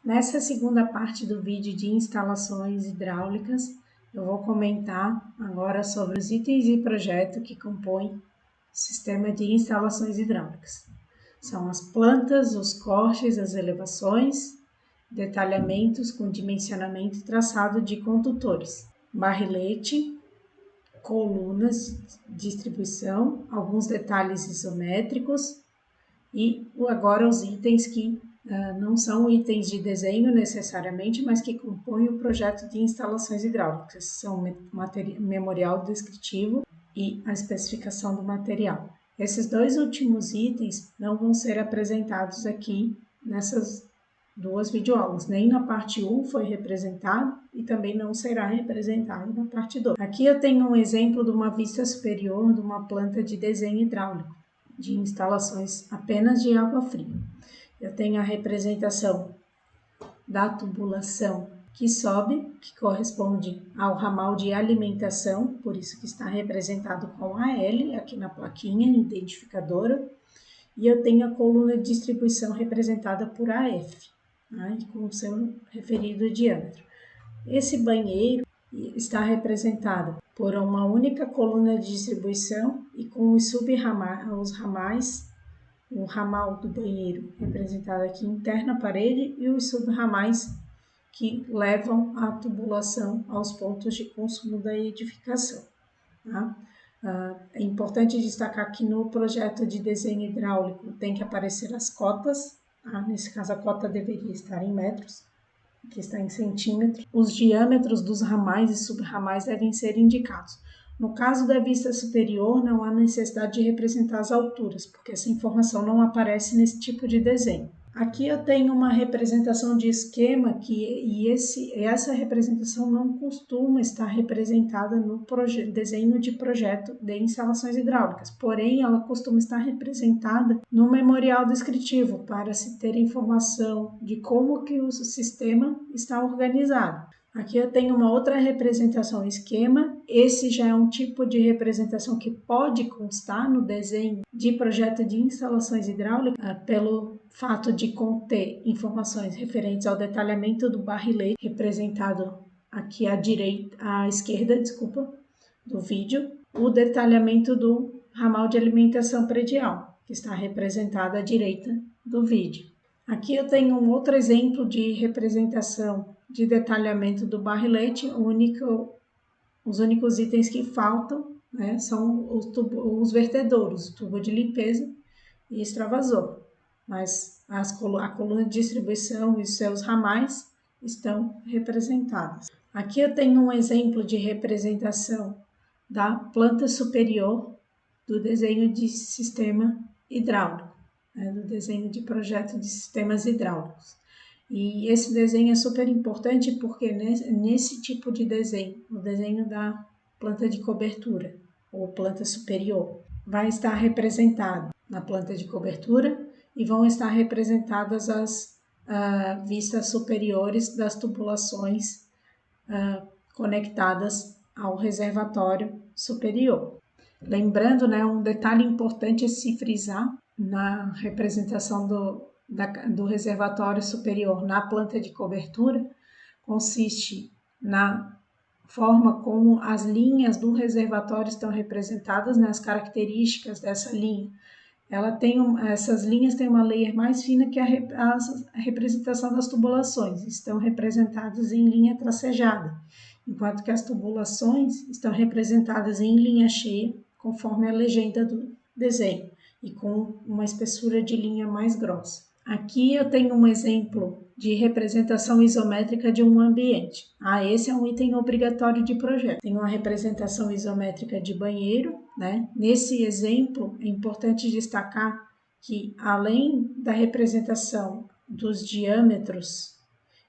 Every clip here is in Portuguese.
Nessa segunda parte do vídeo de instalações hidráulicas, eu vou comentar agora sobre os itens de projeto que compõem o sistema de instalações hidráulicas. São as plantas, os cortes, as elevações, detalhamentos com dimensionamento e traçado de condutores, barrilete, colunas, distribuição, alguns detalhes isométricos e agora os itens que não são itens de desenho necessariamente, mas que compõem o projeto de instalações hidráulicas. São memorial descritivo e a especificação do material. Esses dois últimos itens não vão ser apresentados aqui nessas duas videoaulas. Nem na parte 1 foi representado e também não será representado na parte 2. Aqui eu tenho um exemplo de uma vista superior de uma planta de desenho hidráulico, de instalações apenas de água fria. Eu tenho a representação da tubulação que sobe, que corresponde ao ramal de alimentação, por isso que está representado com AL aqui na plaquinha identificadora, e eu tenho a coluna de distribuição representada por AF, né, com o seu referido diâmetro. Esse banheiro está representado por uma única coluna de distribuição e com os ramais, o ramal do banheiro representado aqui interno à parede e os subramais que levam a tubulação aos pontos de consumo da edificação. Tá? É importante destacar que no projeto de desenho hidráulico tem que aparecer as cotas, tá? Nesse caso a cota deveria estar em metros, aqui está em centímetros. Os diâmetros dos ramais e subramais devem ser indicados. No caso da vista superior, não há necessidade de representar as alturas, porque essa informação não aparece nesse tipo de desenho. Aqui eu tenho uma representação de esquema essa representação não costuma estar representada no desenho de projeto de instalações hidráulicas, porém ela costuma estar representada no memorial descritivo para se ter informação de como que o sistema está organizado. Aqui eu tenho uma outra representação esquema, esse já é um tipo de representação que pode constar no desenho de projeto de instalações hidráulicas, pelo fato de conter informações referentes ao detalhamento do barrilete, representado aqui à esquerda do vídeo, o detalhamento do ramal de alimentação predial, que está representado à direita do vídeo. Aqui eu tenho um outro exemplo de representação de detalhamento do barrilete. Os únicos itens que faltam, né, são os vertedouros, o tubo de limpeza e extravasor. Mas a coluna de distribuição e os seus ramais estão representadas. Aqui eu tenho um exemplo de representação da planta superior do desenho de sistema hidráulico, né, do desenho de projeto de sistemas hidráulicos. E esse desenho é super importante porque nesse tipo de desenho, o desenho da planta de cobertura ou planta superior, vai estar representado na planta de cobertura e vão estar representadas as vistas superiores das tubulações conectadas ao reservatório superior. Lembrando, né, um detalhe importante é se frisar na representação do reservatório superior na planta de cobertura, consiste na forma como as linhas do reservatório estão representadas, nas características dessa linha. Essas linhas têm uma layer mais fina que a representação das tubulações, estão representadas em linha tracejada, enquanto que as tubulações estão representadas em linha cheia, conforme a legenda do desenho, e com uma espessura de linha mais grossa. Aqui eu tenho um exemplo de representação isométrica de um ambiente. Esse é um item obrigatório de projeto. Tem uma representação isométrica de banheiro, né? Nesse exemplo, é importante destacar que, além da representação dos diâmetros,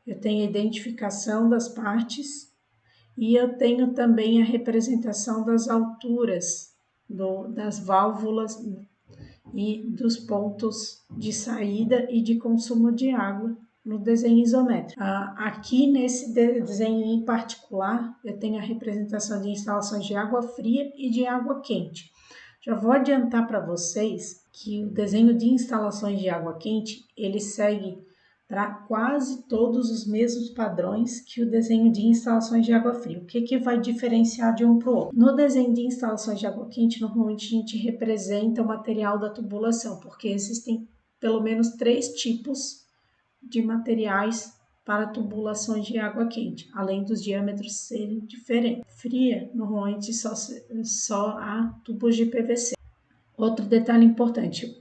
eu tenho a identificação das partes e eu tenho também a representação das alturas das válvulas e dos pontos de saída e de consumo de água no desenho isométrico. Aqui nesse desenho em particular, eu tenho a representação de instalações de água fria e de água quente. Já vou adiantar para vocês que o desenho de instalações de água quente, ele segue para quase todos os mesmos padrões que o desenho de instalações de água fria. O que vai diferenciar de um para o outro? No desenho de instalações de água quente, normalmente a gente representa o material da tubulação, porque existem pelo menos 3 tipos de materiais para tubulações de água quente, além dos diâmetros serem diferentes. Fria, normalmente só há tubos de PVC. Outro detalhe importante,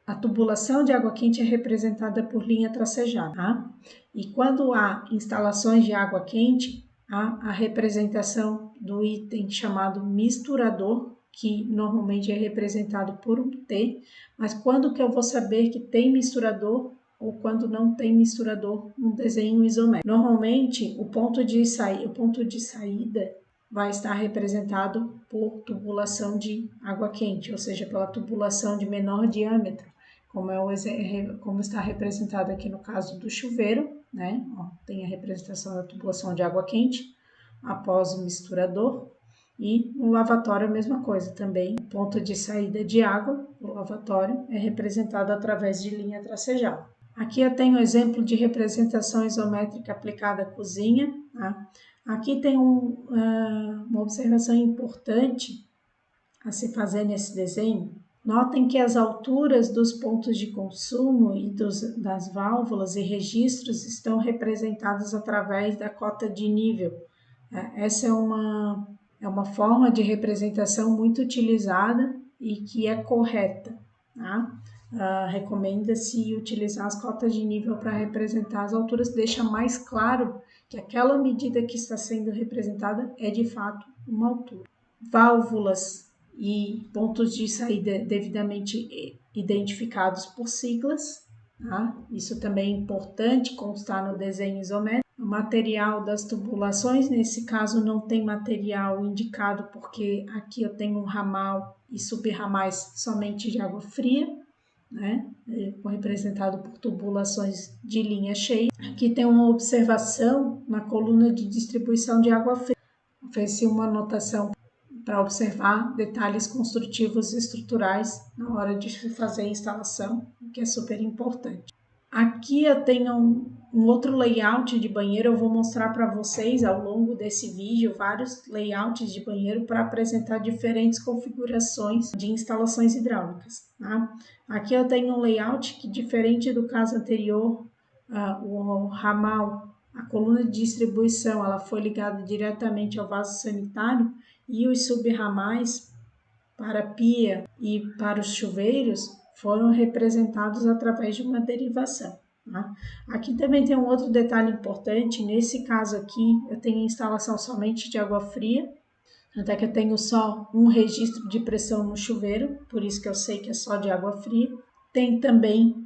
a tubulação de água quente é representada por linha tracejada, tá? E quando há instalações de água quente, há a representação do item chamado misturador, que normalmente é representado por um T, mas quando que eu vou saber que tem misturador ou quando não tem misturador no desenho isométrico? Normalmente, o ponto de saída vai estar representado por tubulação de água quente, ou seja, pela tubulação de menor diâmetro, como está representado aqui no caso do chuveiro, né? Ó, tem a representação da tubulação de água quente após o misturador. E no lavatório a mesma coisa também, o ponto de saída de água do lavatório é representado através de linha tracejada. Aqui eu tenho um exemplo de representação isométrica aplicada à cozinha. Tá? Aqui tem uma observação importante a se fazer nesse desenho. Notem que as alturas dos pontos de consumo e das válvulas e registros estão representadas através da cota de nível. Essa é uma forma de representação muito utilizada e que é correta. Tá? Recomenda-se utilizar as cotas de nível para representar as alturas, deixa mais claro que aquela medida que está sendo representada é de fato uma altura. Válvulas e pontos de saída devidamente identificados por siglas. Tá? Isso também é importante constar no desenho isométrico. O material das tubulações, nesse caso não tem material indicado porque aqui eu tenho um ramal e subramais somente de água fria, né? Representado por tubulações de linha cheia. Aqui tem uma observação na coluna de distribuição de água fria. Fez-se uma anotação para observar detalhes construtivos e estruturais na hora de fazer a instalação, o que é super importante. Aqui eu tenho um outro layout de banheiro, eu vou mostrar para vocês ao longo desse vídeo vários layouts de banheiro para apresentar diferentes configurações de instalações hidráulicas. Tá? Aqui eu tenho um layout que, diferente do caso anterior, o ramal, a coluna de distribuição, ela foi ligada diretamente ao vaso sanitário e os subramais para a pia e para os chuveiros foram representados através de uma derivação. Tá? Aqui também tem um outro detalhe importante, nesse caso aqui eu tenho instalação somente de água fria, até que eu tenho só um registro de pressão no chuveiro, por isso que eu sei que é só de água fria. Tem também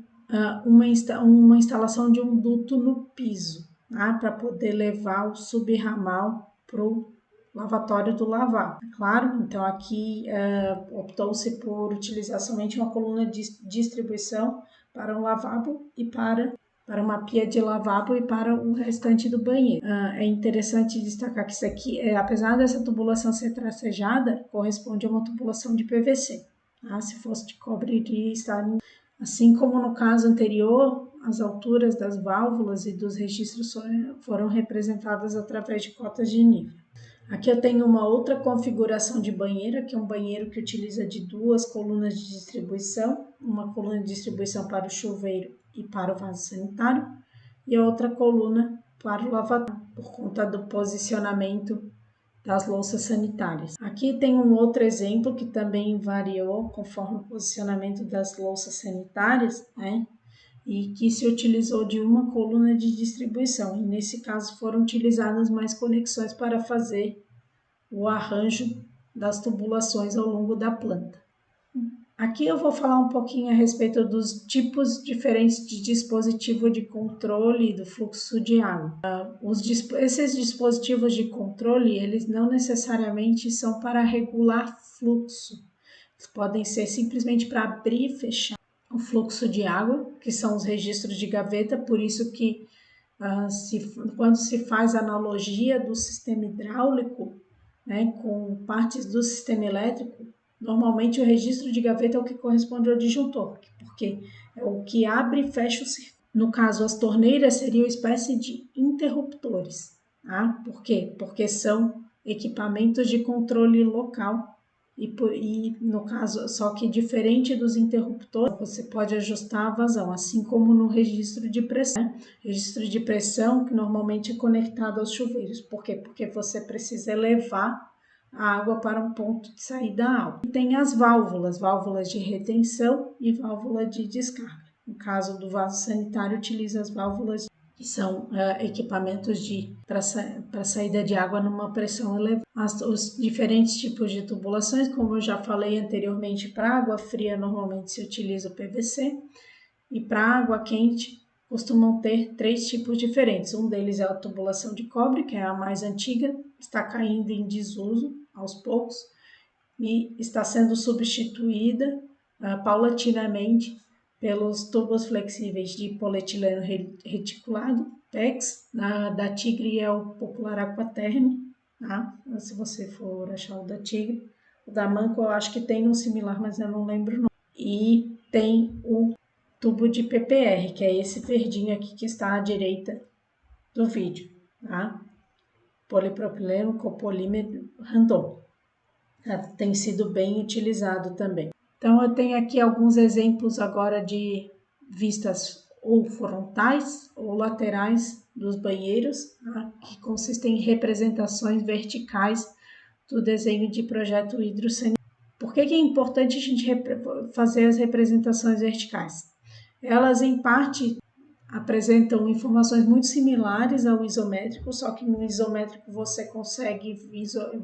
uma instalação de um duto no piso, tá? Para poder levar o subramal para o lavatório do lavabo. Claro, então aqui optou-se por utilizar somente uma coluna de distribuição para um lavabo e para uma pia de lavabo e para o restante do banheiro. É interessante destacar que isso aqui, apesar dessa tubulação ser tracejada, corresponde a uma tubulação de PVC. Tá? Se fosse de cobre, iria estar assim como no caso anterior, as alturas das válvulas e dos registros foram representadas através de cotas de nível. Aqui eu tenho uma outra configuração de banheiro, que é um banheiro que utiliza de 2 colunas de distribuição, uma coluna de distribuição para o chuveiro e para o vaso sanitário, e a outra coluna para o lavatório, por conta do posicionamento das louças sanitárias. Aqui tem um outro exemplo que também variou conforme o posicionamento das louças sanitárias, né? E que se utilizou de uma coluna de distribuição. E nesse caso foram utilizadas mais conexões para fazer o arranjo das tubulações ao longo da planta. Aqui eu vou falar um pouquinho a respeito dos tipos diferentes de dispositivo de controle do fluxo de água. Esses dispositivos de controle, eles não necessariamente são para regular fluxo. Eles podem ser simplesmente para abrir e fechar o fluxo de água, que são os registros de gaveta, por isso que quando se faz a analogia do sistema hidráulico, né, com partes do sistema elétrico, normalmente o registro de gaveta é o que corresponde ao disjuntor, porque é o que abre e fecha o circuito. No caso, as torneiras seriam espécie de interruptores. Tá? Por quê? Porque são equipamentos de controle local e no caso, só que diferente dos interruptores, você pode ajustar a vazão, assim como no registro de pressão. Né? Registro de pressão que normalmente é conectado aos chuveiros. Por quê? Porque você precisa elevar a água para um ponto de saída alto. E tem as válvulas de retenção e válvula de descarga. No caso do vaso sanitário, utiliza as válvulas que são equipamentos para saída de água numa pressão elevada. Os diferentes tipos de tubulações, como eu já falei anteriormente, para água fria normalmente se utiliza o PVC e para água quente costumam ter 3 tipos diferentes. Um deles é a tubulação de cobre, que é a mais antiga, está caindo em desuso aos poucos e está sendo substituída paulatinamente pelos tubos flexíveis de polietileno reticulado, PEX, da Tigre é o popular Aquaterm, tá? Se você for achar o da Tigre. O da Manco eu acho que tem um similar, mas eu não lembro o nome. E tem o tubo de PPR, que é esse verdinho aqui que está à direita do vídeo, tá? Polipropileno copolímero random. Tem sido bem utilizado também. Então, eu tenho aqui alguns exemplos agora de vistas ou frontais ou laterais dos banheiros, tá? Que consistem em representações verticais do desenho de projeto hidrossanitário. Por que é importante a gente fazer as representações verticais? Elas, em parte, apresentam informações muito similares ao isométrico, só que no isométrico você consegue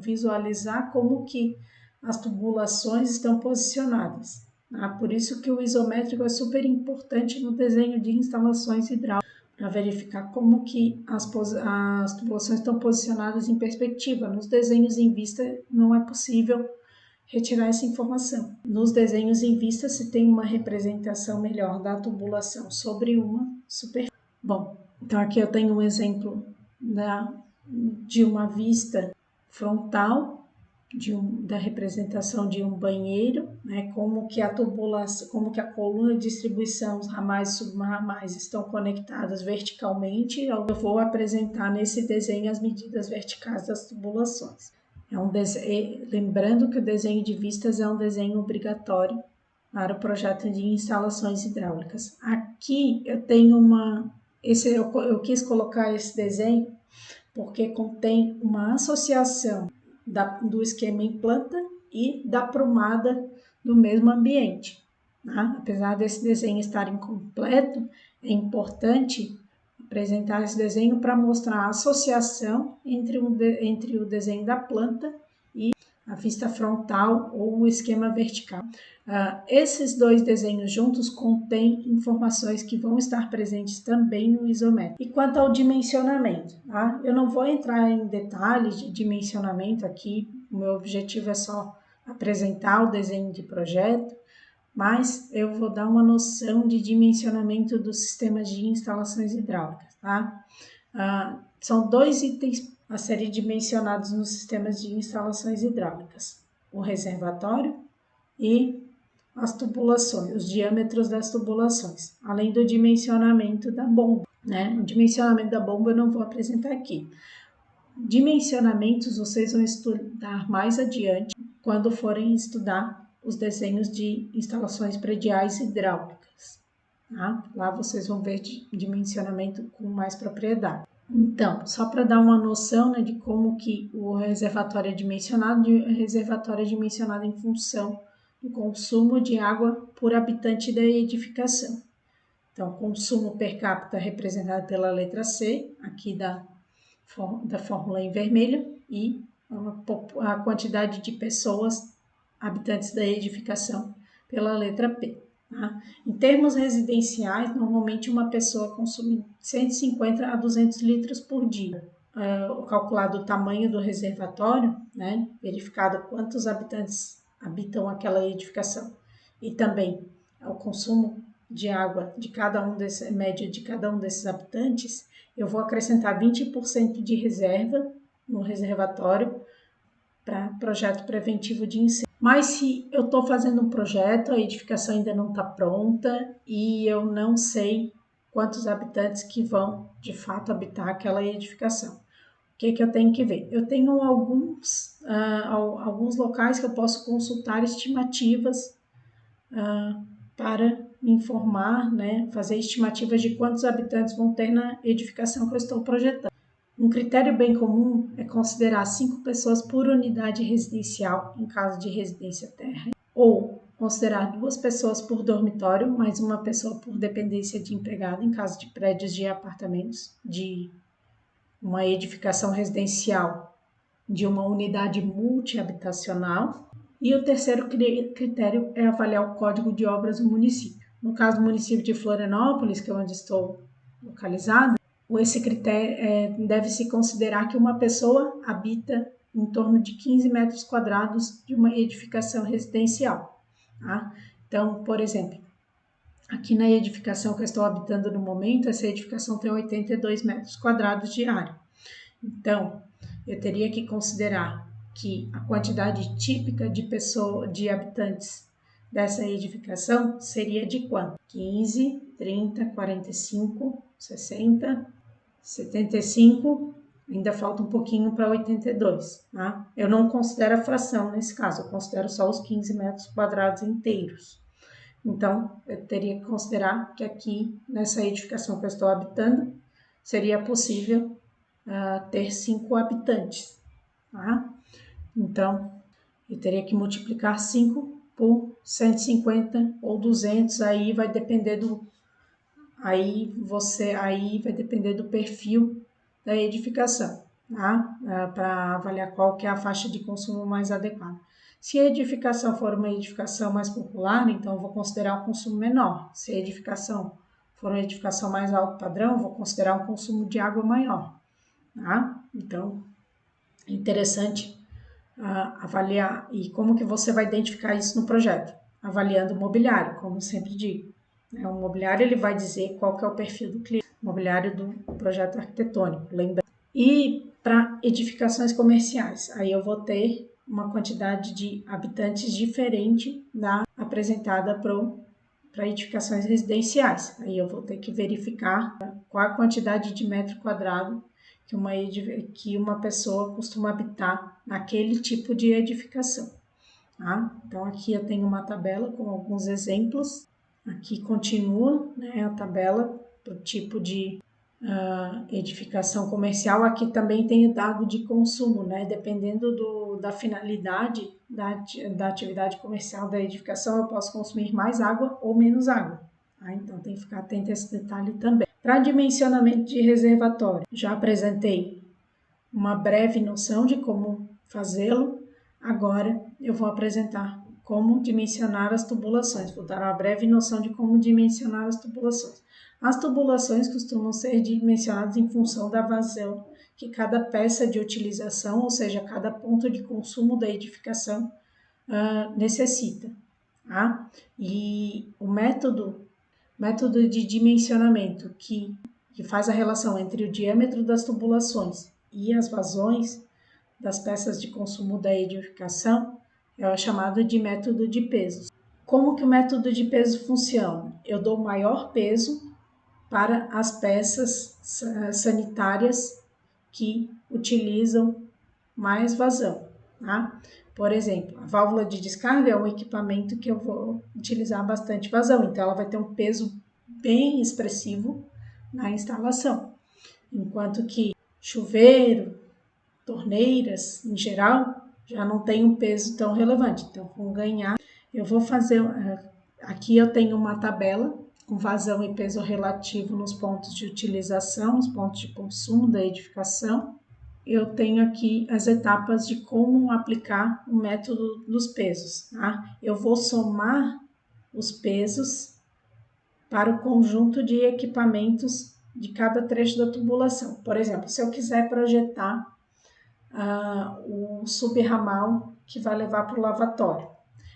visualizar como que as tubulações estão posicionadas. Tá? Por isso que o isométrico é super importante no desenho de instalações hidráulicas, para verificar como que as tubulações estão posicionadas em perspectiva. Nos desenhos em vista não é possível retirar essa informação. Nos desenhos em vista se tem uma representação melhor da tubulação sobre uma superfície. Bom, então aqui eu tenho um exemplo de uma vista frontal da representação de um banheiro, né, como que a tubulação, como que a coluna de distribuição, os ramais e subramais estão conectados verticalmente. Eu vou apresentar nesse desenho as medidas verticais das tubulações. Lembrando que o desenho de vistas é um desenho obrigatório para o projeto de instalações hidráulicas. Aqui eu tenho eu quis colocar esse desenho porque contém uma associação do esquema em planta e da prumada do mesmo ambiente. Tá? Apesar desse desenho estar incompleto, é importante apresentar esse desenho para mostrar a associação entre o desenho da planta e a vista frontal ou o esquema vertical. Esses dois desenhos juntos contêm informações que vão estar presentes também no isométrico. E quanto ao dimensionamento, tá? Eu não vou entrar em detalhes de dimensionamento aqui, o meu objetivo é só apresentar o desenho de projeto, mas eu vou dar uma noção de dimensionamento dos sistemas de instalações hidráulicas, tá? São 2 itens a serem dimensionados nos sistemas de instalações hidráulicas: o reservatório e as tubulações, os diâmetros das tubulações, além do dimensionamento da bomba, né? O dimensionamento da bomba eu não vou apresentar aqui. Dimensionamentos vocês vão estudar mais adiante quando forem estudar os desenhos de instalações prediais hidráulicas. Tá? Lá vocês vão ver dimensionamento com mais propriedade. Então, só para dar uma noção, né, de como que o reservatório é dimensionado, o reservatório é dimensionado em função do consumo de água por habitante da edificação. Então, consumo per capita representado pela letra C, aqui da fórmula em vermelho, e a quantidade de pessoas habitantes da edificação pela letra P. Tá? Em termos residenciais, normalmente uma pessoa consome 150 a 200 litros por dia. Calculado o tamanho do reservatório, né, verificado quantos habitantes habitam aquela edificação e também o consumo de água de cada um médio de cada um desses habitantes, eu vou acrescentar 20% de reserva no reservatório para projeto preventivo de incêndio. Mas se eu estou fazendo um projeto, a edificação ainda não está pronta e eu não sei quantos habitantes que vão, de fato, habitar aquela edificação. O que eu tenho que ver? Eu tenho alguns locais que eu posso consultar estimativas para me informar, né, fazer estimativas de quantos habitantes vão ter na edificação que eu estou projetando. Um critério bem comum é considerar 5 pessoas por unidade residencial em caso de residência térrea, ou considerar 2 pessoas por dormitório, mais uma pessoa por dependência de empregado em caso de prédios de apartamentos, de uma edificação residencial de uma unidade multihabitacional. E o terceiro critério é avaliar o código de obras do município. No caso do município de Florianópolis, que é onde estou localizada, esse critério deve-se considerar que uma pessoa habita em torno de 15 metros quadrados de uma edificação residencial. Tá? Então, por exemplo, aqui na edificação que eu estou habitando no momento, essa edificação tem 82 metros quadrados de área. Então, eu teria que considerar que a quantidade típica de habitantes dessa edificação seria de quanto? 15, 30, 45, 60, 75, ainda falta um pouquinho para 82, tá? Eu não considero a fração nesse caso, eu considero só os 15 metros quadrados inteiros. Então, eu teria que considerar que aqui, nessa edificação que eu estou habitando, seria possível ter 5 habitantes, tá? Então, eu teria que multiplicar 5 por 150 ou 200, aí vai depender do perfil da edificação, tá? Para avaliar qual que é a faixa de consumo mais adequada. Se a edificação for uma edificação mais popular, então eu vou considerar um consumo menor. Se a edificação for uma edificação mais alto padrão, eu vou considerar um consumo de água maior, tá? Então, é interessante avaliar. E como que você vai identificar isso no projeto? Avaliando o mobiliário, como eu sempre digo. O mobiliário ele vai dizer qual que é o perfil do cliente, o mobiliário do projeto arquitetônico, lembra? E para edificações comerciais, aí eu vou ter uma quantidade de habitantes diferente da apresentada para edificações residenciais. Aí eu vou ter que verificar qual a quantidade de metro quadrado que uma pessoa costuma habitar naquele tipo de edificação. Tá? Então aqui eu tenho uma tabela com alguns exemplos. Aqui continua, né, a tabela do tipo de edificação comercial. Aqui também tem o dado de consumo, né? Dependendo da finalidade da atividade comercial da edificação, eu posso consumir mais água ou menos água. Tá? Então tem que ficar atento a esse detalhe também. Para dimensionamento de reservatório, já apresentei uma breve noção de como fazê-lo. Agora eu vou apresentar como dimensionar as tubulações. Vou dar uma breve noção de como dimensionar as tubulações. As tubulações costumam ser dimensionadas em função da vazão que cada peça de utilização, ou seja, cada ponto de consumo da edificação necessita. Tá? E o método de dimensionamento que faz a relação entre o diâmetro das tubulações e as vazões das peças de consumo da edificação é o chamado de método de pesos. Como que o método de peso funciona? Eu dou maior peso para as peças sanitárias que utilizam mais vazão. Tá? Por exemplo, a válvula de descarga é um equipamento que eu vou utilizar bastante vazão, então ela vai ter um peso bem expressivo na instalação, enquanto que chuveiro, torneiras, em geral, já não tem um peso tão relevante. Então, com ganhar, eu vou fazer... Aqui eu tenho uma tabela com vazão e peso relativo nos pontos de utilização, nos pontos de consumo da edificação. Eu tenho aqui as etapas de como aplicar o método dos pesos. Tá? Eu vou somar os pesos para o conjunto de equipamentos de cada trecho da tubulação. Por exemplo, se eu quiser projetar o subramal que vai levar para o lavatório,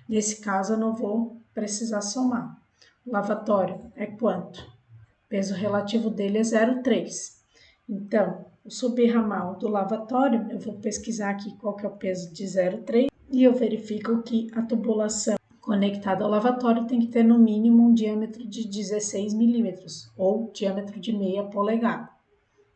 nesse caso eu não vou precisar somar. O lavatório é quanto? O peso relativo dele é 0,3. Então, o subramal do lavatório, eu vou pesquisar aqui qual que é o peso de 0,3 e eu verifico que a tubulação conectado ao lavatório tem que ter no mínimo um diâmetro de 16 milímetros ou diâmetro de meia polegada.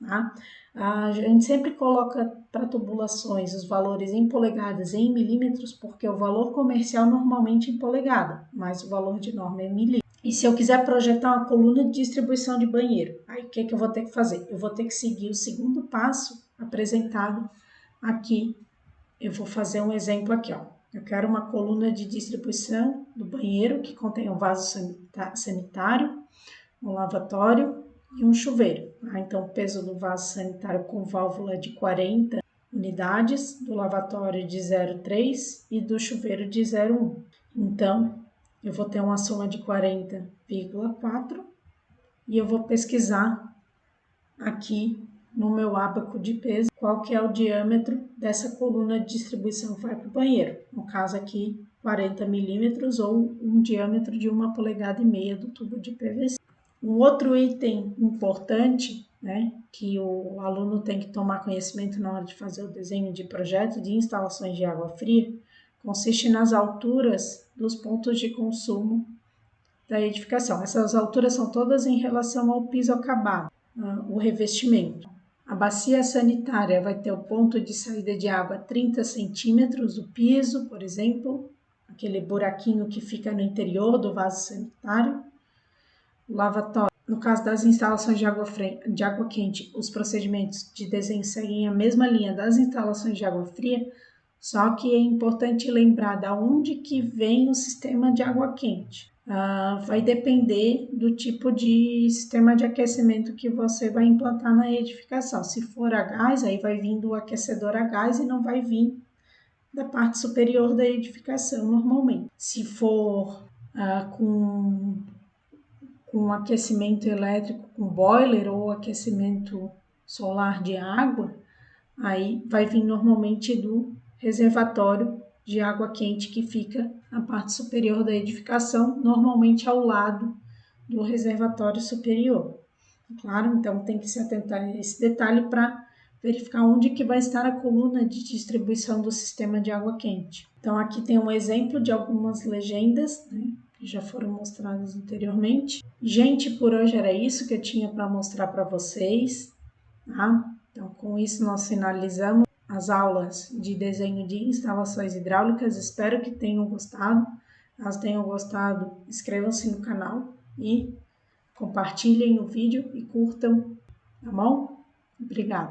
Tá? A gente sempre coloca para tubulações os valores em polegadas e em milímetros, porque o valor comercial normalmente é em polegada, mas o valor de norma é em milímetros. E se eu quiser projetar uma coluna de distribuição de banheiro, aí o que eu vou ter que fazer? Eu vou ter que seguir o segundo passo apresentado aqui. Eu vou fazer um exemplo aqui, ó. Eu quero uma coluna de distribuição do banheiro que contém um vaso sanitário, um lavatório e um chuveiro. Então, o peso do vaso sanitário com válvula de 40 unidades, do lavatório de 0,3 e do chuveiro de 0,1. Então, eu vou ter uma soma de 40,4 e eu vou pesquisar aqui no meu ábaco de peso qual que é o diâmetro dessa coluna de distribuição que vai para o banheiro. No caso aqui, 40 milímetros ou um diâmetro de 1,5 polegada do tubo de PVC. Um outro item importante, né, que o aluno tem que tomar conhecimento na hora de fazer o desenho de projeto de instalações de água fria, consiste nas alturas dos pontos de consumo da edificação. Essas alturas são todas em relação ao piso acabado, o revestimento. A bacia sanitária vai ter o ponto de saída de água a 30 centímetros do piso, por exemplo, aquele buraquinho que fica no interior do vaso sanitário. O lavatório. No caso das instalações de água quente, os procedimentos de desenho seguem a mesma linha das instalações de água fria, só que é importante lembrar de onde que vem o sistema de água quente. Vai depender do tipo de sistema de aquecimento que você vai implantar na edificação. Se for a gás, aí vai vir do aquecedor a gás e não vai vir da parte superior da edificação normalmente. Se for com aquecimento elétrico, com boiler ou aquecimento solar de água, aí vai vir normalmente do reservatório de água quente que fica na parte superior da edificação, normalmente ao lado do reservatório superior. Claro, então tem que se atentar a esse detalhe para verificar onde que vai estar a coluna de distribuição do sistema de água quente. Então aqui tem um exemplo de algumas legendas, né, que já foram mostradas anteriormente. Gente, por hoje era isso que eu tinha para mostrar para vocês, tá? Então com isso nós finalizamos as aulas de desenho de instalações hidráulicas. Espero que tenham gostado. Caso tenham gostado, inscrevam-se no canal e compartilhem o vídeo e curtam, tá bom? Obrigada.